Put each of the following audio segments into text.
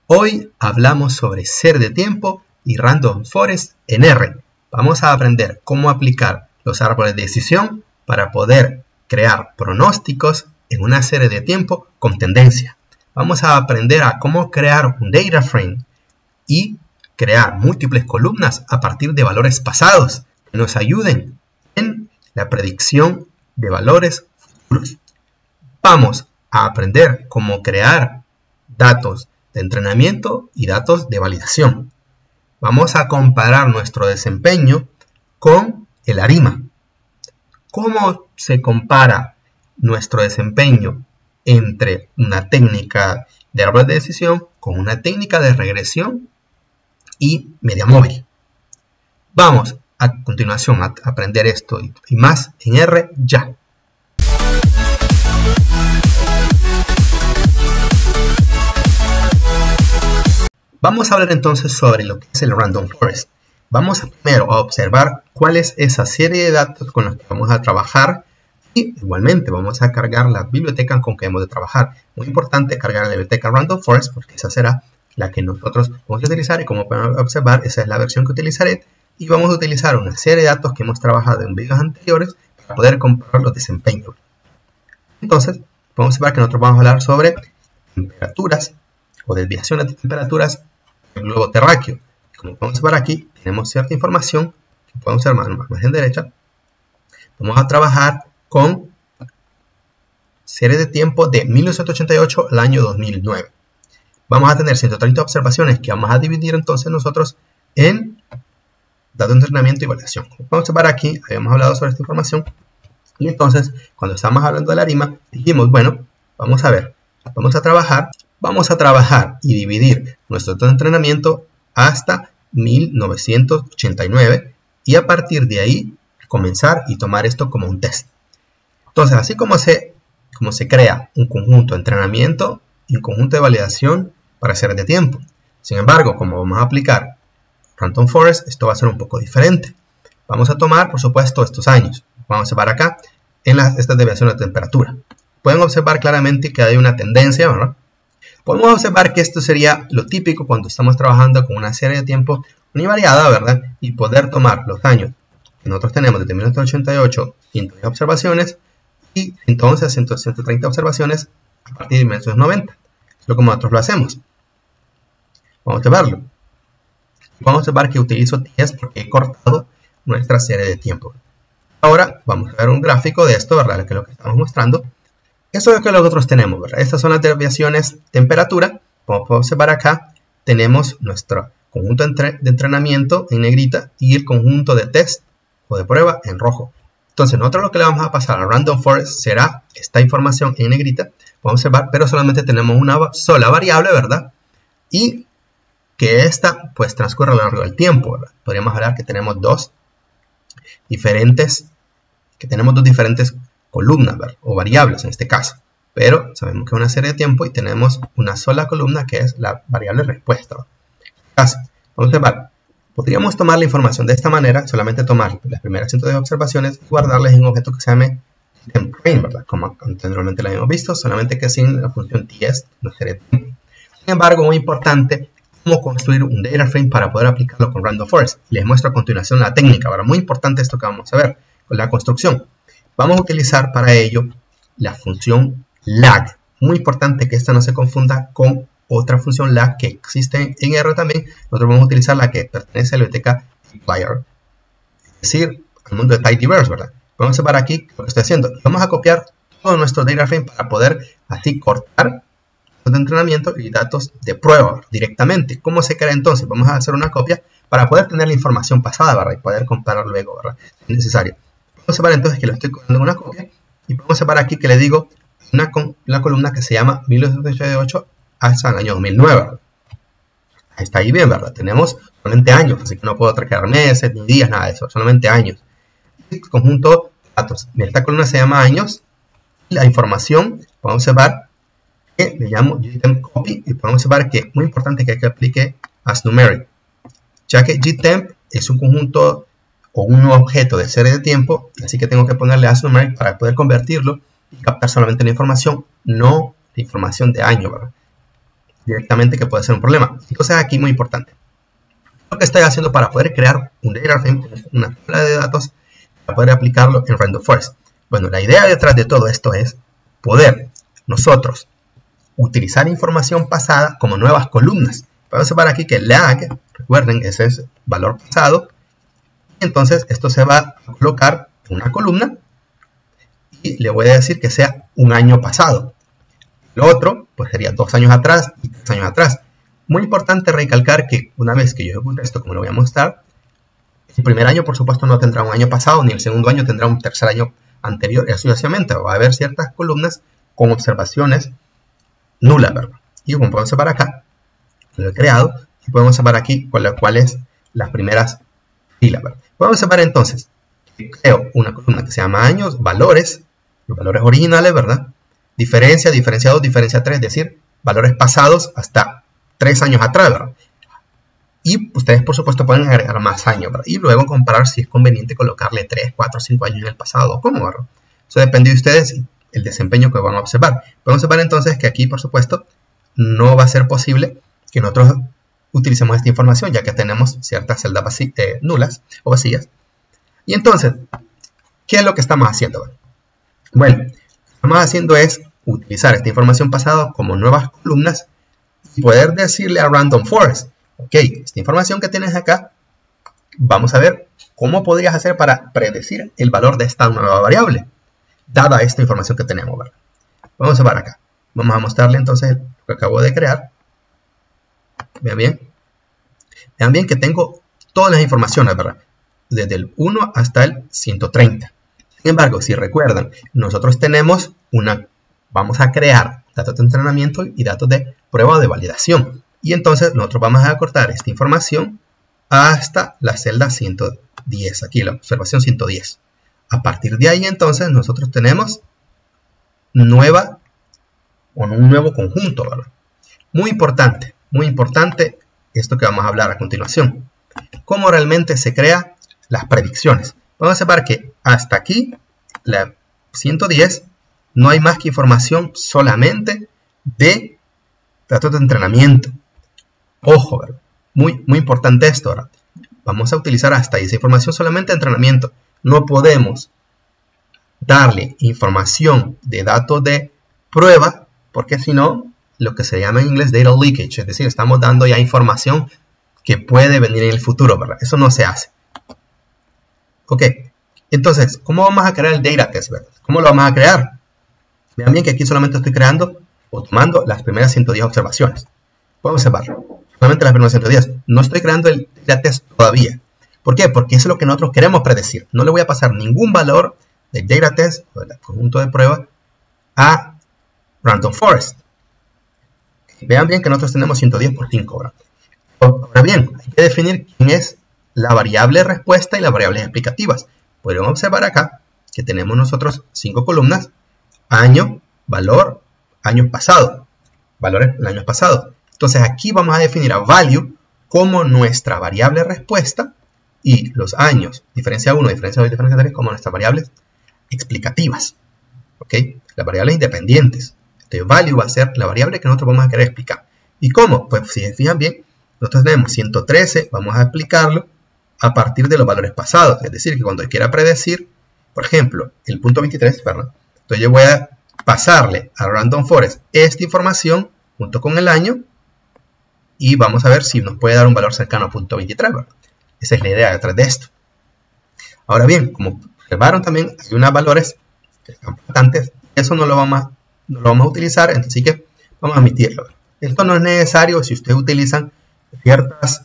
Hoy hablamos sobre serie de tiempo y Random Forest en R. Vamos a aprender cómo aplicar los árboles de decisión para poder crear pronósticos en una serie de tiempo con tendencia. Vamos a aprender a cómo crear un data frame y crear múltiples columnas a partir de valores pasados que nos ayuden en la predicción de valores futuros. Vamos a aprender cómo crear datos de entrenamiento y datos de validación. Vamos a comparar nuestro desempeño con el ARIMA. ¿Cómo se compara nuestro desempeño entre una técnica de árbol de decisión con una técnica de regresión y media móvil? Vamos a continuación a aprender esto y más en R ya. Vamos a hablar entonces sobre lo que es el Random Forest. Vamos primero a observar cuál es esa serie de datos con los que vamos a trabajar y igualmente vamos a cargar la biblioteca con que hemos de trabajar. Muy importante cargar la biblioteca Random Forest porque esa será la que nosotros vamos a utilizar y como pueden observar esa es la versión que utilizaré y vamos a utilizar una serie de datos que hemos trabajado en videos anteriores para poder comparar los desempeños. Entonces vamos a observar que nosotros vamos a hablar sobre temperaturas o desviaciones de temperaturas del globo terráqueo. Como podemos ver aquí, tenemos cierta información que podemos observar en la margen derecha. Vamos a trabajar con serie de tiempo de 1988 al año 2009. Vamos a tener 130 observaciones que vamos a dividir entonces nosotros en datos de entrenamiento y validación. Como podemos observar aquí, habíamos hablado sobre esta información. Y entonces, cuando estamos hablando de la ARIMA, dijimos, bueno, vamos a ver, vamos a trabajar y dividir nuestro dato de entrenamiento hasta 1989 y a partir de ahí comenzar y tomar esto como un test. Entonces, así como se crea un conjunto de entrenamiento y un conjunto de validación para series de tiempo. Sin embargo, como vamos a aplicar Random Forest, esto va a ser un poco diferente. Vamos a tomar, por supuesto, estos años. Vamos a observar acá en estas desviaciones de temperatura. Pueden observar claramente que hay una tendencia, ¿verdad? Podemos observar que esto sería lo típico cuando estamos trabajando con una serie de tiempo univariada, ¿verdad? Y poder tomar los años que nosotros tenemos desde 1988, 110 observaciones, y entonces 130 observaciones a partir de 1990. Es lo que nosotros lo hacemos. Vamos a verlo. Vamos a observar que utilizo 10 porque he cortado nuestra serie de tiempo. Ahora vamos a ver un gráfico de esto, ¿verdad? Que es lo que estamos mostrando. Eso es lo que nosotros tenemos, ¿verdad? Estas son las desviaciones de temperatura. Como podemos observar acá, tenemos nuestro conjunto de entrenamiento en negrita y el conjunto de test o de prueba en rojo. Entonces, nosotros lo que le vamos a pasar a Random Forest será esta información en negrita. Podemos observar, pero solamente tenemos una sola variable, ¿verdad? Y que esta, pues, transcurre a lo largo del tiempo, ¿verdad? Podríamos hablar que tenemos dos diferentes columnas, ¿verdad? O variables en este caso, pero sabemos que es una serie de tiempo y tenemos una sola columna que es la variable respuesta, ¿verdad? En este caso, vamos a observar, podríamos tomar la información de esta manera, solamente tomar las primeras 110 observaciones y guardarlas en un objeto que se llame frame, ¿verdad? Como anteriormente lo habíamos visto, solamente que sin la función ts, una serie de tiempo. Sin embargo, muy importante, cómo construir un data frame para poder aplicarlo con Random Forest. Les muestro a continuación la técnica, ¿verdad? Muy importante esto que vamos a ver con la construcción. Vamos a utilizar para ello la función lag. Muy importante que esta no se confunda con otra función lag que existe en R también. Nosotros vamos a utilizar la que pertenece a la biblioteca Implyr, es decir, al mundo de Tidyverse, ¿verdad? Vamos a observar aquí lo que estoy haciendo. Vamos a copiar todo nuestro data frame para poder así cortar datos de entrenamiento y datos de prueba directamente. ¿Cómo se crea entonces? Vamos a hacer una copia para poder tener la información pasada, ¿verdad? Y poder comparar luego, ¿verdad? Si es necesario. Vamos a observar entonces que lo estoy copiando en una copia y podemos observar aquí que le digo una columna que se llama 1988 hasta el año 2009. Está ahí bien, ¿verdad? Tenemos solamente años, así que no puedo traquear meses, ni días, nada de eso, solamente años. Y conjunto de datos. Esta columna se llama años. La información, podemos observar que le llamo gtemp copy y podemos observar que es muy importante que aplique as numeric, ya que gtemp es un conjunto o un objeto de serie de tiempo, así que tengo que ponerle as numeric para poder convertirlo y captar solamente la información, no la información de año, ¿verdad? directamente que puede ser un problema. Entonces aquí muy importante. Lo que estoy haciendo para poder crear un data frame, una tabla de datos, para poder aplicarlo en Random Forest. Bueno, la idea detrás de todo esto es poder nosotros utilizar información pasada como nuevas columnas. Vamos a ver aquí que lag, recuerden, ese es valor pasado. Entonces esto se va a colocar en una columna y le voy a decir que sea un año pasado. Lo otro, pues sería 2 años atrás y 3 años atrás. Muy importante recalcar que una vez que yo ejecute esto, como lo voy a mostrar, el primer año por supuesto no tendrá un año pasado, ni el segundo año tendrá un tercer año anterior, y así sucesivamente. Va a haber ciertas columnas con observaciones nulas, ¿verdad? Y como podemos observar acá, lo he creado, y podemos observar aquí cuáles las primeras filas, ¿verdad? Podemos observar entonces que creo una columna que se llama años, valores, los valores originales, ¿verdad? Diferencia, diferencia 2, diferencia 3, es decir, valores pasados hasta 3 años atrás, ¿verdad? Y ustedes, por supuesto, pueden agregar más años, ¿verdad? Y luego comparar si es conveniente colocarle 3, 4, 5 años en el pasado, ¿cómo, ¿verdad? Eso depende de ustedes y el desempeño que van a observar. Podemos observar entonces que aquí, por supuesto, no va a ser posible que nosotros utilicemos esta información, ya que tenemos ciertas celdas nulas o vacías. Y entonces, ¿qué es lo que estamos haciendo, ¿verdad? Bueno, lo que estamos haciendo es utilizar esta información pasada como nuevas columnas y poder decirle a Random Forest, ok, esta información que tienes acá, vamos a ver cómo podrías hacer para predecir el valor de esta nueva variable, dada esta información que tenemos, ¿verdad? Vamos a ver acá. Vamos a mostrarle entonces lo que acabo de crear. Vean bien. Vean bien que tengo todas las informaciones, ¿verdad? Desde el 1 hasta el 130. Sin embargo, si recuerdan, nosotros tenemos vamos a crear datos de entrenamiento y datos de prueba de validación. Y entonces nosotros vamos a acortar esta información hasta la celda 110, aquí la observación 110. A partir de ahí entonces nosotros tenemos un nuevo conjunto, ¿verdad? Muy importante esto que vamos a hablar a continuación. Cómo realmente se crean las predicciones. Vamos a observar que hasta aquí, la 110, no hay más que información solamente de datos de entrenamiento. Ojo, ¿verdad? Muy importante esto, ¿verdad? Vamos a utilizar hasta ahí esa información solamente de entrenamiento. No podemos darle información de datos de prueba, porque si no, lo que se llama en inglés data leakage, es decir, estamos dando ya información que puede venir en el futuro, ¿verdad? Eso no se hace. Ok, entonces, ¿cómo vamos a crear el data test, ¿verdad? ¿Cómo lo vamos a crear? Vean bien que aquí solamente estoy creando o tomando las primeras 110 observaciones. Podemos observar, solamente las primeras 110. No estoy creando el data test todavía. ¿Por qué? Porque eso es lo que nosotros queremos predecir. No le voy a pasar ningún valor del data test o del conjunto de prueba a Random Forest. Vean bien que nosotros tenemos 110 por 5, ¿verdad? Ahora bien, hay que definir quién es la variable respuesta y las variables explicativas. Podemos observar acá que tenemos nosotros 5 columnas: año, valor, años pasados, valores del año pasado. Entonces aquí vamos a definir a value como nuestra variable respuesta y los años, diferencia 1, diferencia 2 y diferencia 3 como nuestras variables explicativas. ¿Ok? Las variables independientes. Entonces value va a ser la variable que nosotros vamos a querer explicar. ¿Y cómo? Pues si se fijan bien, nosotros tenemos 113, vamos a explicarlo a partir de los valores pasados. Es decir, que cuando quiera predecir, por ejemplo, el punto 23, ¿verdad? Entonces yo voy a pasarle a Random Forest esta información junto con el año y vamos a ver si nos puede dar un valor cercano a punto 23, ¿verdad? Esa es la idea detrás de esto. Ahora bien, como observaron también, hay unos valores que están importantes. Eso no lo vamos a utilizar, entonces sí que vamos a omitirlo. Esto no es necesario si ustedes utilizan ciertos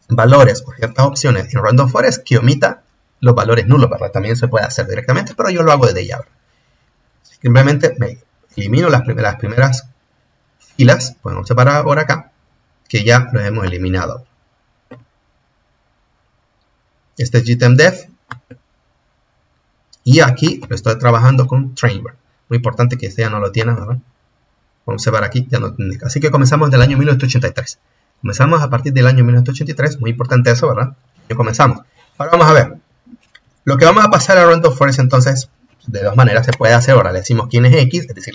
valores o ciertas opciones en Random Forest que omita los valores nulos, ¿verdad? También se puede hacer directamente, pero yo lo hago desde ya, ¿verdad? Simplemente me elimino las primeras filas, podemos observar ahora acá, que ya los hemos eliminado. Este es GTMDef. Y aquí lo estoy trabajando con Trainware. Muy importante que este ya no lo tiene, ¿verdad? Vamos a observar aquí, ya no tiene. Así que comenzamos del año 1983. Comenzamos a partir del año 1983. Muy importante eso, ¿verdad? Ya comenzamos. Ahora vamos a ver. Lo que vamos a pasar a Random Forest entonces, de dos maneras se puede hacer. Ahora le decimos quién es X, es decir,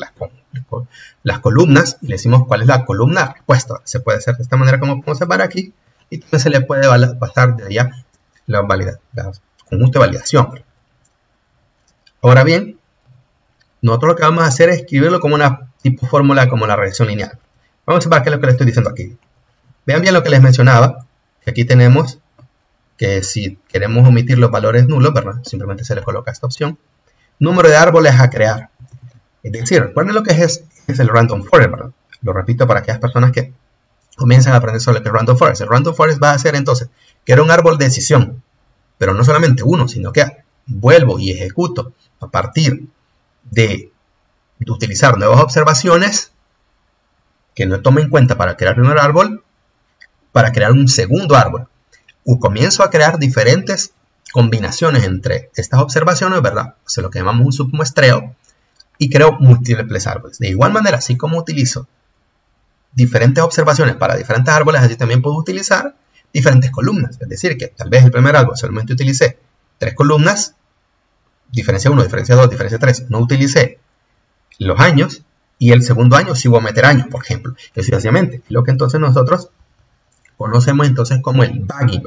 las columnas, y le decimos cuál es la columna respuesta. Se puede hacer de esta manera como podemos observar aquí, y también se le puede pasar de allá la conjunto de validación. Ahora bien, nosotros lo que vamos a hacer es escribirlo como una tipo fórmula, como la regresión lineal. Vamos a ver qué es lo que les estoy diciendo aquí. Vean bien lo que les mencionaba, que aquí tenemos que si queremos omitir los valores nulos, ¿verdad? Simplemente se le coloca esta opción. Número de árboles a crear. Es decir, recuerden lo que es el random forest, ¿verdad? Lo repito para aquellas personas que comienzan a aprender sobre lo que es random forest. El random forest va a ser entonces que era un árbol de decisión, pero no solamente uno, sino que vuelvo y ejecuto a partir de utilizar nuevas observaciones que no tome en cuenta para crear un primer árbol, para crear un segundo árbol. O comienzo a crear diferentes combinaciones entre estas observaciones, ¿verdad? O sea, lo que llamamos un submuestreo, y creo múltiples árboles. De igual manera, así como utilizo diferentes observaciones para diferentes árboles, así también puedo utilizar diferentes columnas. Es decir, que tal vez el primer árbol solamente utilicé 3 columnas, diferencia 1, diferencia 2, diferencia 3, no utilicé los años, y el segundo año sí voy a meter años, por ejemplo, y así sucesivamente. Lo que entonces nosotros conocemos entonces como el bagging.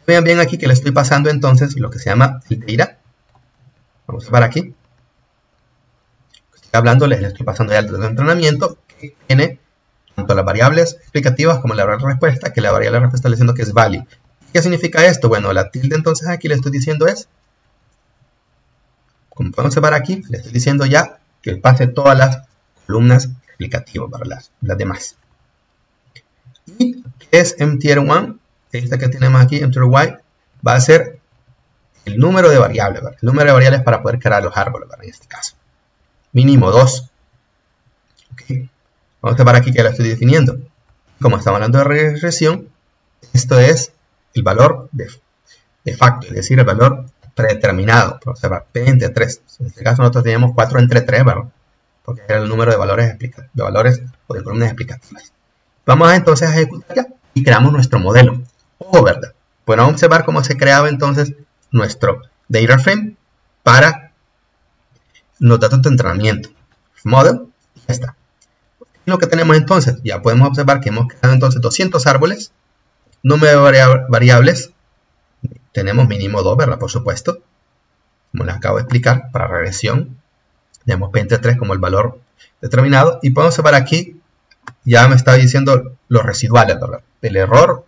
Vean bien aquí que le estoy pasando entonces lo que se llama el data. Vamos a ver aquí. Estoy hablando, les estoy pasando ya el dato de entrenamiento que tiene tanto las variables explicativas como la variable respuesta, que la variable respuesta le diciendo que es value. ¿Qué significa esto? Bueno, la tilde entonces aquí le estoy diciendo es, como podemos observar aquí, le estoy diciendo ya que pase todas las columnas explicativas para las demás. Y es mtr1, esta que tenemos aquí, mtry, va a ser el número de variables, ¿verdad? El número de variables para poder crear los árboles, ¿verdad? En este caso. Mínimo 2. ¿Okay? Vamos a ver aquí que la estoy definiendo. Como estamos hablando de regresión, esto es el valor de facto, es decir, el valor predeterminado. Vamos a ver, P entre 3. En este caso nosotros teníamos 4 entre 3, ¿verdad? Porque era el número de valores o de columnas explicativas. Vamos entonces a ejecutar ya y creamos nuestro modelo. Ojo, ¿verdad? Bueno, vamos a observar cómo se creaba entonces nuestro data frame para los datos de entrenamiento. Model, y ya está. Lo que tenemos entonces, ya podemos observar que hemos creado entonces 200 árboles, número de variables, tenemos mínimo 2, ¿verdad? Por supuesto, como les acabo de explicar, para regresión, tenemos P entre 3 como el valor determinado, y podemos observar aquí, ya me está diciendo los residuales, ¿verdad? El error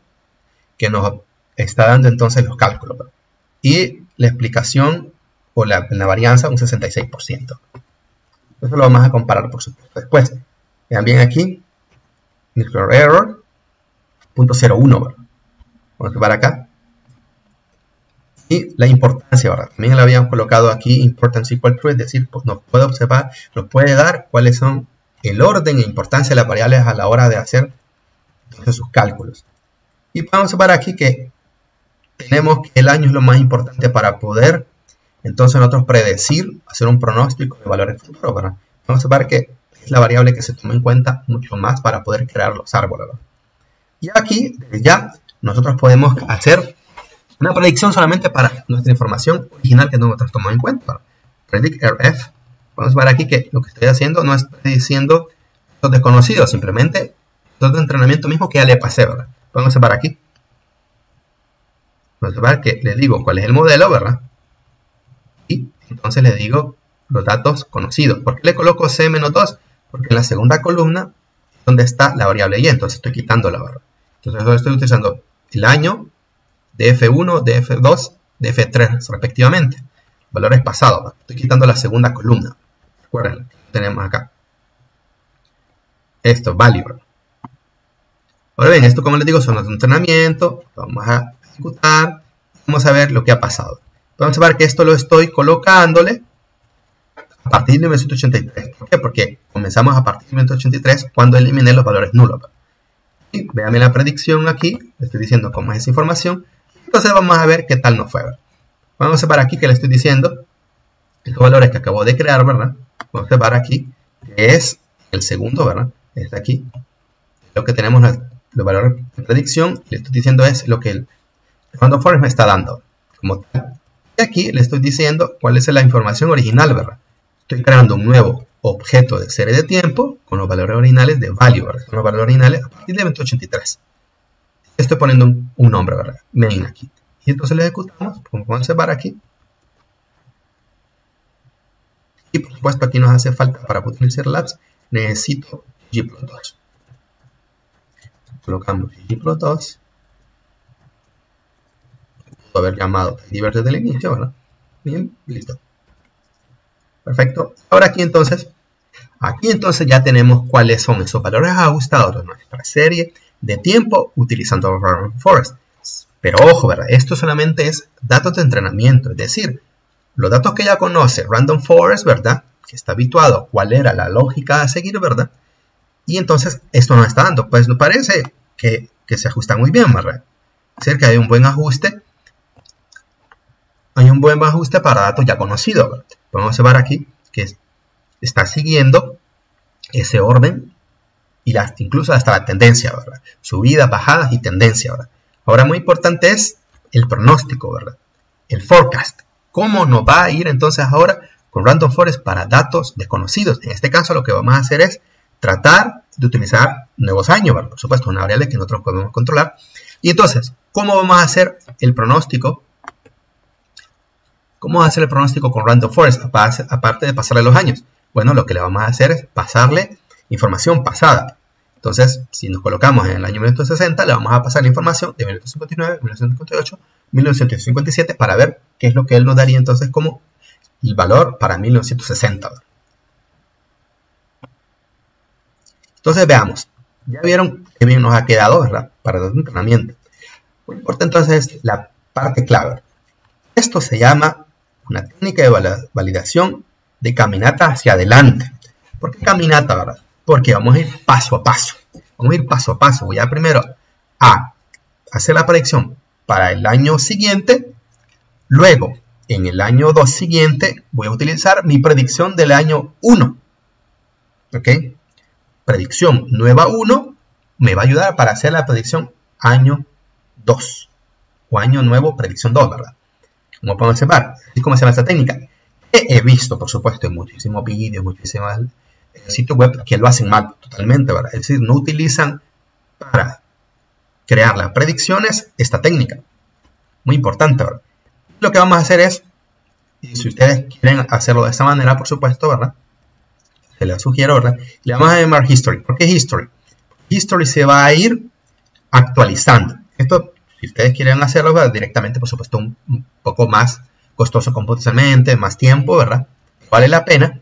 que nos está dando entonces los cálculos, ¿verdad? Y la explicación o la varianza un 66%. Eso lo vamos a comparar, por supuesto. Después, vean bien aquí, microerror, 0.01, ¿verdad? Vamos a ver acá. Y la importancia, ¿verdad? También la habíamos colocado aquí, importance equal true, es decir, pues nos puede observar, nos puede dar cuáles son el orden e importancia de las variables a la hora de hacer entonces, sus cálculos. Y podemos observar aquí que tenemos que el año es lo más importante para poder entonces nosotros predecir, hacer un pronóstico de valores futuros, ¿verdad? Vamos a ver que es la variable que se toma en cuenta mucho más para poder crear los árboles, ¿verdad? Y aquí, ya, nosotros podemos hacer una predicción solamente para nuestra información original que nosotros tomamos en cuenta, ¿verdad? Predict RF. Vamos a ver aquí que lo que estoy haciendo no es prediciendo los desconocidos, simplemente todo el entrenamiento mismo que ya le pasé, ¿verdad? Vamos a ver aquí. Vamos a ver que le digo cuál es el modelo, ¿verdad? Y entonces le digo los datos conocidos. ¿Por qué le coloco C-2? Porque en la segunda columna es donde está la variable Y, entonces estoy quitando la barra. Entonces yo estoy utilizando el año de F1, de F2, de F3 respectivamente. Valores pasados, ¿verdad? Estoy quitando la segunda columna. Recuerden, tenemos acá. Esto, value, ¿verdad? Ahora bien, esto como les digo son los de entrenamiento. Vamos a ejecutar. Vamos a ver lo que ha pasado. Vamos a ver que esto lo estoy colocándole a partir de 1983. ¿Por qué? Porque comenzamos a partir de 1983 cuando eliminé los valores nulos. Y véanme la predicción aquí. Le estoy diciendo cómo es esa información. Entonces vamos a ver qué tal nos fue, ¿verdad? Vamos a ver aquí que le estoy diciendo estos valores que acabo de crear, ¿verdad? Vamos a ver aquí que es el segundo, ¿verdad? Este aquí. Lo que tenemos los valores de predicción. Le estoy diciendo es lo que el random forest me está dando como tal. Y aquí le estoy diciendo cuál es la información original, ¿verdad? Estoy creando un nuevo objeto de serie de tiempo con los valores originales de value, ¿verdad? Son los valores originales a partir de evento 83. Estoy poniendo un nombre, ¿verdad? Main aquí. Y entonces lo ejecutamos, como pueden observar aquí. Y por supuesto aquí nos hace falta para utilizar labs, necesito ggplot2. Colocamos ggplot2. Puedo haber llamado tidyverse desde el inicio, ¿verdad? Bien, listo. Perfecto. Ahora aquí entonces ya tenemos cuáles son esos valores ajustados de nuestra serie de tiempo utilizando Random Forest. Pero ojo, ¿verdad? Esto solamente es datos de entrenamiento, es decir, los datos que ya conoce Random Forest, ¿verdad? Que está habituado, cuál era la lógica a seguir, ¿verdad? Y entonces esto no está dando, pues nos parece que se ajusta muy bien, ¿verdad? Es decir, que hay un buen ajuste. Hay un buen ajuste para datos ya conocidos, ¿verdad? Podemos observar aquí que está siguiendo ese orden y incluso hasta la tendencia, ¿verdad? Subidas, bajadas y tendencia, ¿verdad? Ahora muy importante es el pronóstico, ¿verdad? El forecast. ¿Cómo nos va a ir entonces ahora con Random Forest para datos desconocidos? En este caso lo que vamos a hacer es tratar de utilizar nuevos años, ¿verdad? Por supuesto, una variable que nosotros podemos controlar. Y entonces, ¿cómo vamos a hacer el pronóstico? ¿Cómo va a hacer el pronóstico con Random Forest? Aparte de pasarle los años. Bueno, lo que le vamos a hacer es pasarle información pasada. Entonces, si nos colocamos en el año 1960, le vamos a pasar la información de 1959, 1958, 1957 para ver qué es lo que él nos daría entonces como el valor para 1960. Entonces, veamos. Ya vieron qué bien nos ha quedado, ¿verdad? Para el entrenamiento. Muy importante entonces es la parte clave. Esto se llama una técnica de validación de caminata hacia adelante. ¿Por qué caminata, verdad? Porque vamos a ir paso a paso. Vamos a ir paso a paso. Voy a primero a hacer la predicción para el año siguiente. Luego, en el año 2 siguiente, voy a utilizar mi predicción del año 1. ¿Ok? Predicción nueva 1 me va a ayudar para hacer la predicción año 2. O año nuevo, predicción 2, ¿verdad? Como podemos observar, así como se llama esta técnica. He visto, por supuesto, en muchísimos vídeos, muchísimos sitios web que lo hacen mal totalmente, ¿verdad? Es decir, no utilizan para crear las predicciones esta técnica. Muy importante, ¿verdad? Lo que vamos a hacer es, y si ustedes quieren hacerlo de esta manera, por supuesto, ¿verdad? Se les sugiero, ¿verdad? Le vamos a llamar History. ¿Por qué History? History se va a ir actualizando. Esto, si ustedes quieren hacerlo, ¿verdad? Directamente, por supuesto, un poco más costoso computacionalmente, más tiempo, ¿verdad? Vale la pena.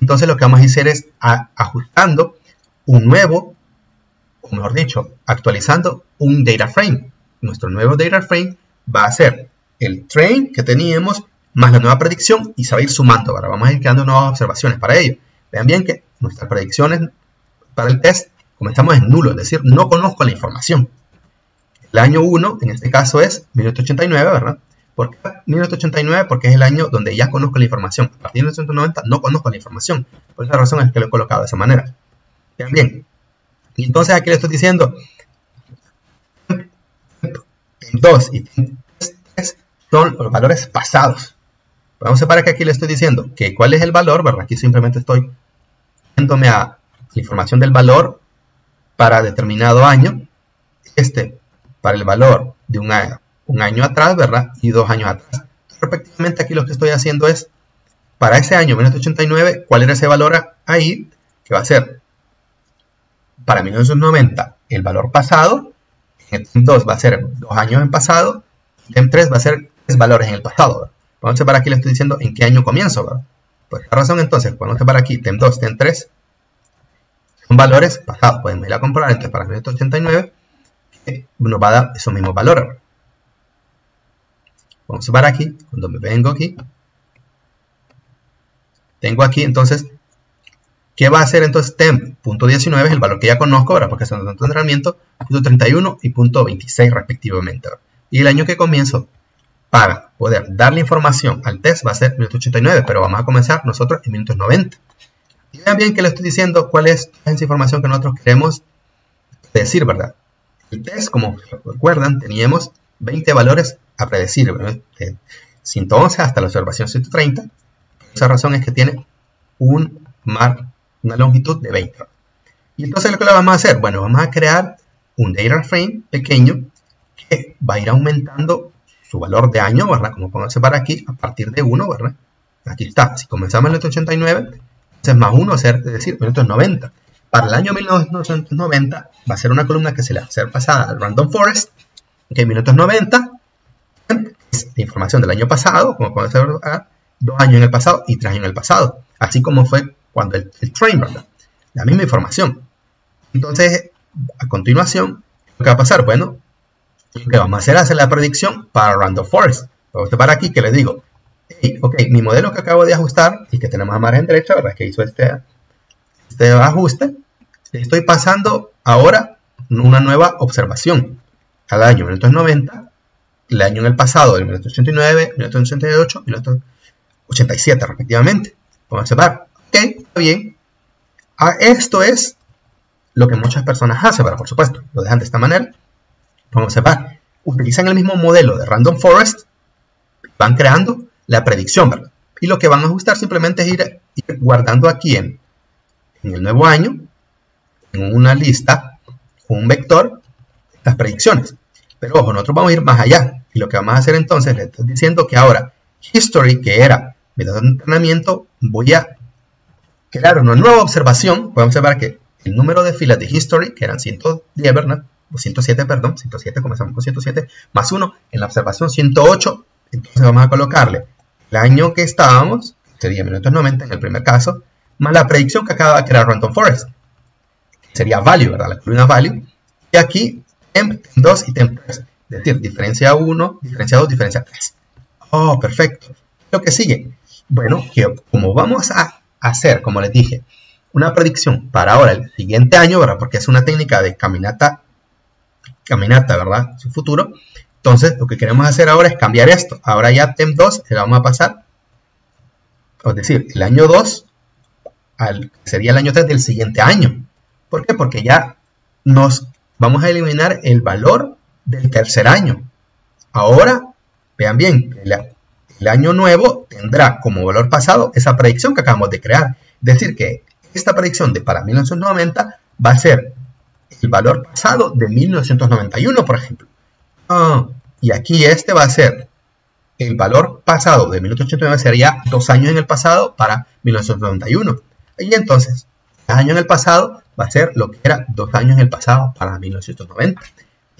Entonces lo que vamos a hacer es ajustando un nuevo, o mejor dicho, actualizando un data frame. Nuestro nuevo data frame va a ser el train que teníamos más la nueva predicción y se va a ir sumando, ¿verdad? Vamos a ir creando nuevas observaciones para ello. Vean bien que nuestras predicciones para el test comenzamos en nulo, es decir, no conozco la información. El año 1, en este caso es 1989, ¿verdad? ¿Por qué 1989? Porque es el año donde ya conozco la información. A partir de 1990 no conozco la información. Por esa razón es que lo he colocado de esa manera. Vean bien. Y entonces aquí le estoy diciendo temp 2 y temp 3 son los valores pasados. Vamos a separar que aquí le estoy diciendo que cuál es el valor, ¿verdad? Aquí simplemente estoy yéndome a la información del valor para determinado año. Para el valor de un año atrás, ¿verdad? Y 2 años atrás. Respectivamente, aquí lo que estoy haciendo es, para ese año 1989, ¿cuál era ese valor ahí? Que va a ser, para 1990, el valor pasado. En el TEMP 2 va a ser 2 años en pasado. Y TEMP 3 va a ser 3 valores en el pasado, ¿verdad? Vamos a separar aquí, le estoy diciendo en qué año comienzo, ¿verdad? Por esta razón, entonces, vamos a separar aquí TEMP 2, TEMP 3. Son valores pasados. Podemos ir a comprobar, entonces, para 1989, nos va a dar esos mismos valores. Vamos a ver aquí, cuando me vengo aquí, tengo aquí entonces, ¿qué va a hacer entonces temp? Punto 19 es el valor que ya conozco, ¿verdad? Porque son de entrenamiento, punto 31 y punto 26 respectivamente, ¿verdad? Y el año que comienzo para poder darle información al test va a ser 1989, pero vamos a comenzar nosotros en 1990. Y vean bien que le estoy diciendo cuál es esa información que nosotros queremos decir, ¿verdad? El test, como recuerdan, teníamos 20 valores a predecir, ¿verdad? 111 hasta la observación 130. Por esa razón es que tiene una longitud de 20. Y entonces lo que le vamos a hacer, bueno, vamos a crear un data frame pequeño que va a ir aumentando su valor de año, ¿verdad? Como podemos observar aquí, a partir de 1, ¿verdad? Aquí está, si comenzamos en 1989, entonces más 1, es decir, 1990. Para el año 1990 va a ser una columna que se le va a hacer pasada al Random Forest. Ok, 1990 es la información del año pasado, como podemos observar, 2 años en el pasado y 3 años en el pasado. Así como fue cuando el train, ¿verdad? La misma información. Entonces, a continuación, ¿qué va a pasar? Bueno, lo que vamos a hacer es hacer la predicción para Random Forest. Vamos a para aquí que les digo, hey, ok, mi modelo que acabo de ajustar y que tenemos a margen derecha, ¿verdad? Que hizo este ajuste, le estoy pasando ahora una nueva observación al año 1990, el año en el pasado, el 1989, 1988 y 1987 respectivamente. Vamos a observar, ok, está bien. Esto es lo que muchas personas hacen, pero por supuesto, lo dejan de esta manera. Vamos a observar, utilizan el mismo modelo de Random Forest, van creando la predicción, ¿verdad? Y lo que van a ajustar simplemente es ir guardando aquí en el nuevo año, en una lista, un vector, las predicciones. Pero ojo, nosotros vamos a ir más allá. Y lo que vamos a hacer entonces, le estoy diciendo que ahora History, que era mi dato de entrenamiento, voy a crear una nueva observación. Podemos observar que el número de filas de History, que eran 110, ¿verdad? O 107, perdón, 107, comenzamos con 107, más 1, en la observación 108, entonces vamos a colocarle el año que estábamos, sería 1990 en el primer caso, más la predicción que acaba de crear Random Forest, sería value, ¿verdad? La columna value, y aquí temp 2 y temp 3, es decir, diferencia 1, diferencia 2, diferencia 3. Oh, perfecto. Lo que sigue, bueno, que como vamos a hacer, como les dije, una predicción para ahora, el siguiente año, ¿verdad? Porque es una técnica de caminata, ¿verdad? Su futuro. Entonces, lo que queremos hacer ahora es cambiar esto. Ahora ya temp 2 le vamos a pasar, es decir, el año 2 sería el año 3 del siguiente año. ¿Por qué? Porque ya nos vamos a eliminar el valor del tercer año. Ahora, vean bien, el año nuevo tendrá como valor pasado esa predicción que acabamos de crear. Es decir, que esta predicción de para 1990 va a ser el valor pasado de 1991, por ejemplo. Y aquí este va a ser el valor pasado de 1989, sería 2 años en el pasado para 1991. Y entonces, el año en el pasado va a ser lo que era 2 años en el pasado para 1990.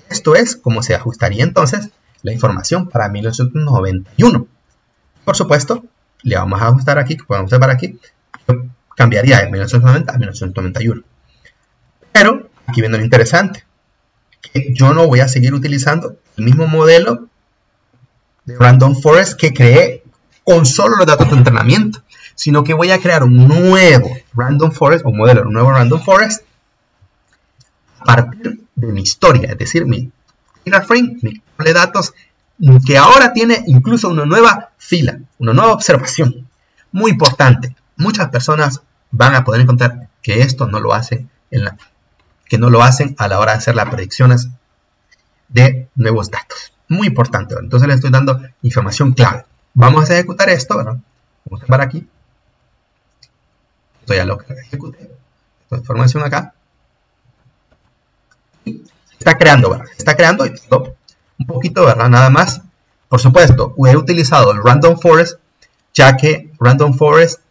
Esto es como se ajustaría entonces la información para 1991. Por supuesto, le vamos a ajustar aquí, que podemos observar aquí, cambiaría de 1990 a 1991. Pero aquí viene lo interesante, que yo no voy a seguir utilizando el mismo modelo de Random Forest que creé con solo los datos de entrenamiento, sino que voy a crear un nuevo Random Forest, un modelo, un nuevo Random Forest, a partir de mi historia, es decir, mi data frame, mi tabla de datos, que ahora tiene incluso una nueva fila, una nueva observación. Muy importante, muchas personas van a poder encontrar que esto no lo hacen que no lo hacen a la hora de hacer las predicciones de nuevos datos. Muy importante, ¿verdad? Entonces les estoy dando información clave. Vamos a ejecutar esto, ¿verdad? Vamos a ver aquí. Esto ya lo ejecuté. Esta información acá. Está creando, ¿verdad? Está creando y un poquito, ¿verdad? Nada más. Por supuesto, he utilizado el Random Forest, ya que Random Forest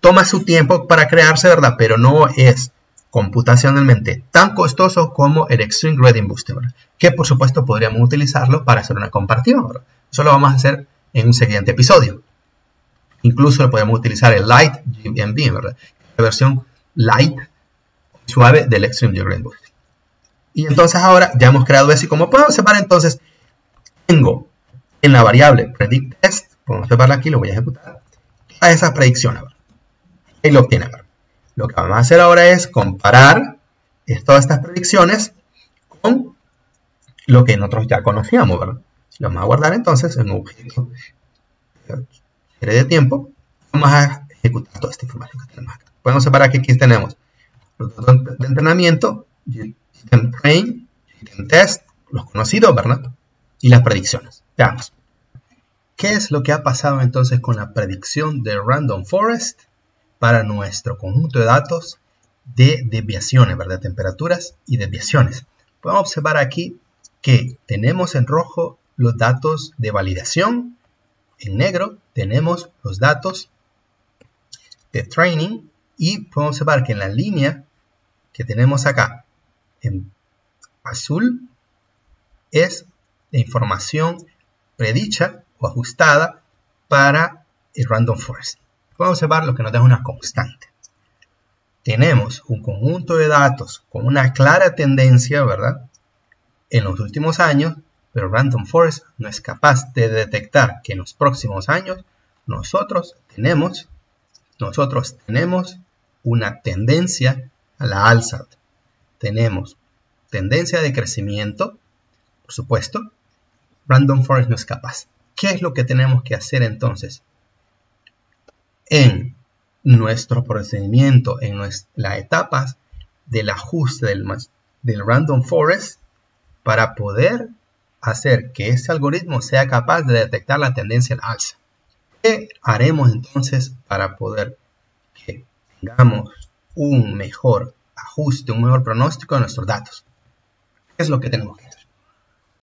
toma su tiempo para crearse, ¿verdad? Pero no es computacionalmente tan costoso como el Extreme Gradient Booster, ¿verdad? Que por supuesto podríamos utilizarlo para hacer una comparativa, ¿verdad? Eso lo vamos a hacer en un siguiente episodio. Incluso lo podemos utilizar el Light GMB, ¿verdad? La versión light, suave del Extreme Gradient Booster. Y entonces ahora ya hemos creado eso y como puedo observar entonces, tengo en la variable predict test, podemos observarla aquí, lo voy a ejecutar, a esas predicciones, ¿verdad? Ahí lo obtiene, ¿verdad? Lo que vamos a hacer ahora es comparar todas estas predicciones con lo que nosotros ya conocíamos, ¿verdad? Lo vamos a guardar entonces en un objeto de tiempo. Vamos a ejecutar toda esta información que tenemos acá. Podemos separar que aquí tenemos los datos de entrenamiento, temp train, temp test, los conocidos, ¿verdad? Y las predicciones. Veamos. ¿Qué es lo que ha pasado entonces con la predicción de Random Forest para nuestro conjunto de datos de desviaciones, ¿verdad? Temperaturas y desviaciones? Podemos observar aquí que tenemos en rojo los datos de validación, en negro tenemos los datos de training y podemos observar que en la línea que tenemos acá en azul es la información predicha o ajustada para el Random Forest. Podemos observar lo que nos da una constante. Tenemos un conjunto de datos con una clara tendencia, ¿verdad? En los últimos años, pero Random Forest no es capaz de detectar que en los próximos años nosotros tenemos una tendencia a la alza. Tenemos tendencia de crecimiento, por supuesto. Random Forest no es capaz. ¿Qué es lo que tenemos que hacer entonces? En nuestro procedimiento, en las etapas del ajuste del Random Forest, para poder hacer que este algoritmo sea capaz de detectar la tendencia al alza. ¿Qué haremos entonces para poder que tengamos un mejor ajuste, un mejor pronóstico de nuestros datos? ¿Qué es lo que tenemos que hacer?